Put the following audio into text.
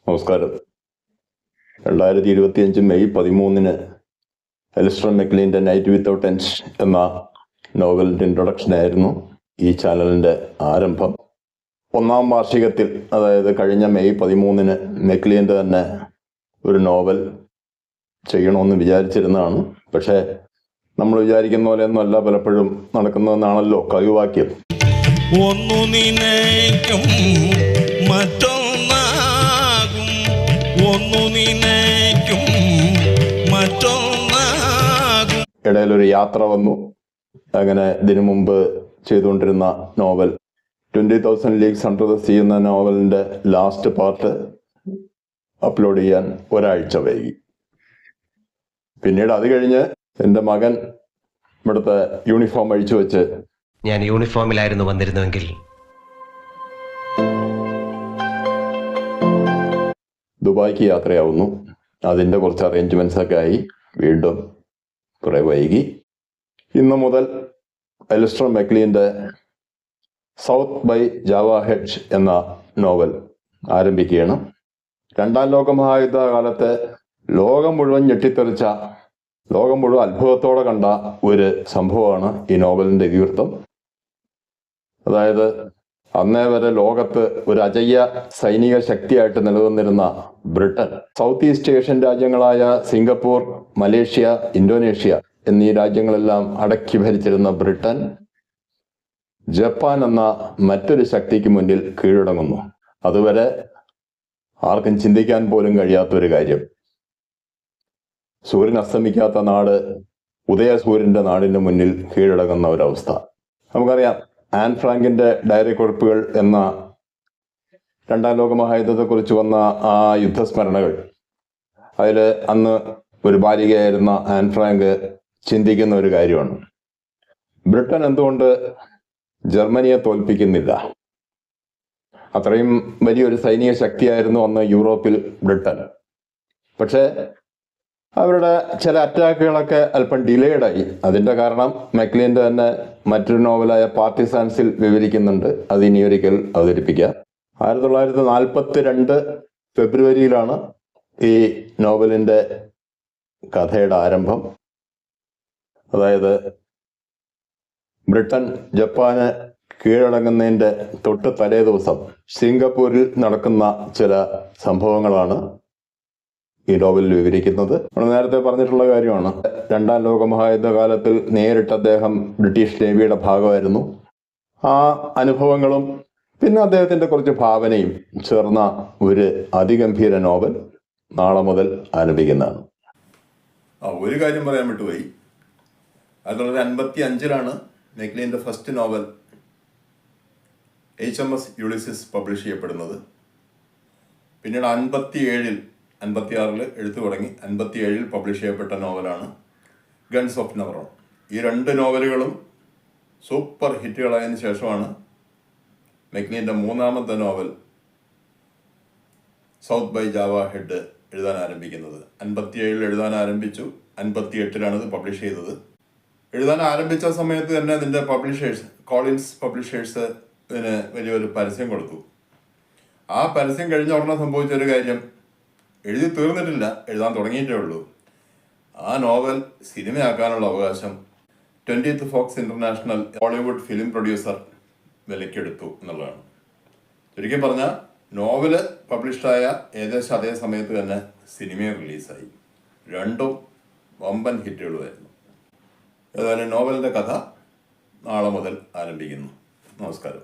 നമസ്കാരം. 2025 May 13 Alistair മെക്ലീൻ്റെ night without end എന്ന നോവലിൻ്റെ ഇൻട്രൊഡക്ഷനായിരുന്നു ഈ ചാനലിൻ്റെ ആരംഭം. 1ാം വാർഷികത്തിൽ, അതായത് കഴിഞ്ഞ മെയ് 13 മെക്ലീൻ്റെ തന്നെ ഒരു നോവൽ ചെയ്യണമെന്ന് വിചാരിച്ചിരുന്നതാണ്. പക്ഷേ നമ്മൾ വിചാരിക്കുന്ന പോലെയൊന്നും അല്ല പലപ്പോഴും നടക്കുന്നതെന്നാണല്ലോ കവിവാക്യം. ഒന്നു നിനയ്ക്കും മറ്റൊന്നാകും, ഒന്നു നിനയ്ക്കും മറ്റൊന്നാകും. ഇടയിലൊരു യാത്ര വന്നു. അങ്ങനെ ഇതിനു മുമ്പ് ചെയ്തുകൊണ്ടിരുന്ന novel 20,000 leagues under the sea എന്ന നോവലിൻ്റെ ലാസ്റ്റ് പാർട്ട് അപ്ലോഡ് ചെയ്യാൻ ഒരാഴ്ച വൈകി. പിന്നീട് അത് കഴിഞ്ഞ് എൻ്റെ മകൻ ഇവിടുത്തെ യൂണിഫോം അഴിച്ചു വെച്ച്, ഞാൻ യൂണിഫോമിലായിരുന്നു വന്നിരുന്നുവെങ്കിൽ ദുബായ്ക്ക് യാത്രയാവുന്നു. അതിൻ്റെ കുറച്ച് അറേഞ്ച്മെൻറ്റ്സൊക്കെ ആയി വീണ്ടും കുറേ വൈകി. ഇന്ന് മുതൽ അലിസ്റ്റർ മെക്ലീൻ്റെ സൗത്ത് ബൈ ജാവ ഹെഡ് എന്ന നോവൽ ആരംഭിക്കുകയാണ്. 2ാം ലോക മഹായുദ്ധ കാലത്തെ ലോകം മുഴുവൻ ഞെട്ടിത്തെറിച്ച, ലോകം മുഴുവൻ അത്ഭുതത്തോടെ കണ്ട ഒരു സംഭവമാണ് ഈ നോവലിൻ്റെ ഇതിവൃത്തം. അതായത് അന്നേ വരെ ലോകത്ത് ഒരു അജയ്യ സൈനിക ശക്തിയായിട്ട് നിലനിന്നിരുന്ന ബ്രിട്ടൻ, സൗത്ത് ഈസ്റ്റ് ഏഷ്യൻ രാജ്യങ്ങളായ സിംഗപ്പൂർ, മലേഷ്യ, ഇന്തോനേഷ്യ എന്നീ രാജ്യങ്ങളെല്ലാം അടക്കി ഭരിച്ചിരുന്ന ബ്രിട്ടൻ ജപ്പാൻ എന്ന മറ്റൊരു ശക്തിക്ക് മുന്നിൽ കീഴടങ്ങുന്നു. അതുവരെ ആർക്കും ചിന്തിക്കാൻ പോലും കഴിയാത്തൊരു കാര്യം. സൂര്യൻ അസ്തമിക്കാത്ത നാട് ഉദയസൂര്യന്റെ നാടിന്റെ മുന്നിൽ കീഴടങ്ങുന്ന ഒരവസ്ഥ. നമുക്കറിയാം, ആൻ ഫ്രാങ്കിന്റെ ഡയറി കുറിപ്പുകൾ എന്ന 2ാം ലോക മഹായുദ്ധത്തെക്കുറിച്ച് വന്ന ആ യുദ്ധസ്മരണകൾ. അതിൽ അന്ന് ഒരു ബാലികയായിരുന്ന ആൻ ഫ്രാങ്ക് ചിന്തിക്കുന്ന ഒരു കാര്യമാണ്, ബ്രിട്ടൻ എന്തുകൊണ്ട് ജർമ്മനിയെ തോൽപ്പിക്കുന്നില്ല? അത്രയും വലിയൊരു സൈനിക ശക്തിയായിരുന്നു അന്ന് യൂറോപ്പിൽ ബ്രിട്ടൻ. പക്ഷേ അവരുടെ ചില അറ്റാക്കുകളൊക്കെ അല്പം ഡിലേഡായി. അതിൻ്റെ കാരണം മെക്ലീൻ്റെ തന്നെ മറ്റൊരു നോവലായ പാർട്ടിസാൻസിൽ വിവരിക്കുന്നുണ്ട്. അത് ഇനിയൊരിക്കൽ അവതരിപ്പിക്കാം. 1942 ഫെബ്രുവരിയിലാണ് ഈ നോവലിൻ്റെ കഥയുടെ ആരംഭം. അതായത് ബ്രിട്ടൻ ജപ്പാന് കീഴടങ്ങുന്നതിൻ്റെ തൊട്ട് തലേ ദിവസം സിംഗപ്പൂരിൽ നടക്കുന്ന ചില സംഭവങ്ങളാണ് ഈ നോവലിൽ വിവരിക്കുന്നത്. നമ്മൾ നേരത്തെ പറഞ്ഞിട്ടുള്ള കാര്യമാണ്. 2ാം ലോക മഹായുദ്ധ കാലത്തിൽ നേരിട്ട് അദ്ദേഹം ബ്രിട്ടീഷ് നേവിയുടെ ഭാഗമായിരുന്നു. ആ അനുഭവങ്ങളും പിന്നെ അദ്ദേഹത്തിൻ്റെ കുറച്ച് ഭാവനയും ചേർന്ന ഒരു അതിഗംഭീര നോവൽ നാളെ മുതൽ ആരംഭിക്കുന്നതാണ്. ഒരു കാര്യം പറയാൻ വിട്ടുപോയി. 1955 മെക്ലീൻ്റെ ഫസ്റ്റ് നോവൽ HMS യുളിസിസ് പബ്ലിഷ് ചെയ്യപ്പെടുന്നത്. പിന്നീട് 56 എഴുത്തു തുടങ്ങി 57 പബ്ലിഷ് ചെയ്യപ്പെട്ട നോവലാണ് ഗൺസ് ഓഫ് നവറോൺ. ഈ 2 നോവലുകളും സൂപ്പർ ഹിറ്റുകളായതിനു ശേഷമാണ് മെക്ലീൻ്റെ 3ാമത്തെ novel south by Java head എഴുതാൻ ആരംഭിക്കുന്നത്. 57 എഴുതാൻ ആരംഭിച്ചു, 58 ഇത് പബ്ലിഷ് ചെയ്തത്. എഴുതാൻ ആരംഭിച്ച സമയത്ത് തന്നെ ഇതിൻ്റെ പബ്ലിഷേഴ്സ്, കോളിൻസ് പബ്ലിഷേഴ്സ്, ഇതിന് വലിയൊരു പരസ്യം കൊടുത്തു. ആ പരസ്യം കഴിഞ്ഞ ഉടനെ സംഭവിച്ചൊരു കാര്യം, എഴുതി തീർന്നിട്ടില്ല, എഴുതാൻ തുടങ്ങിയിട്ടേ ഉള്ളൂ. ആ നോവൽ സിനിമയാക്കാനുള്ള അവകാശം 20th Fox international Hollywood film producer വിലക്കെടുത്തു എന്നുള്ളതാണ്. ചുരുക്കി പറഞ്ഞാൽ നോവല് പബ്ലിഷ്ഡായ ഏകദേശം അതേ സമയത്ത് തന്നെ സിനിമയും റിലീസായി. 2ഉം വമ്പൻ ഹിറ്റുകളുമായിരുന്നു. ഏതായാലും നോവലിൻ്റെ കഥ നാളെ മുതൽ ആരംഭിക്കുന്നു. നമസ്കാരം.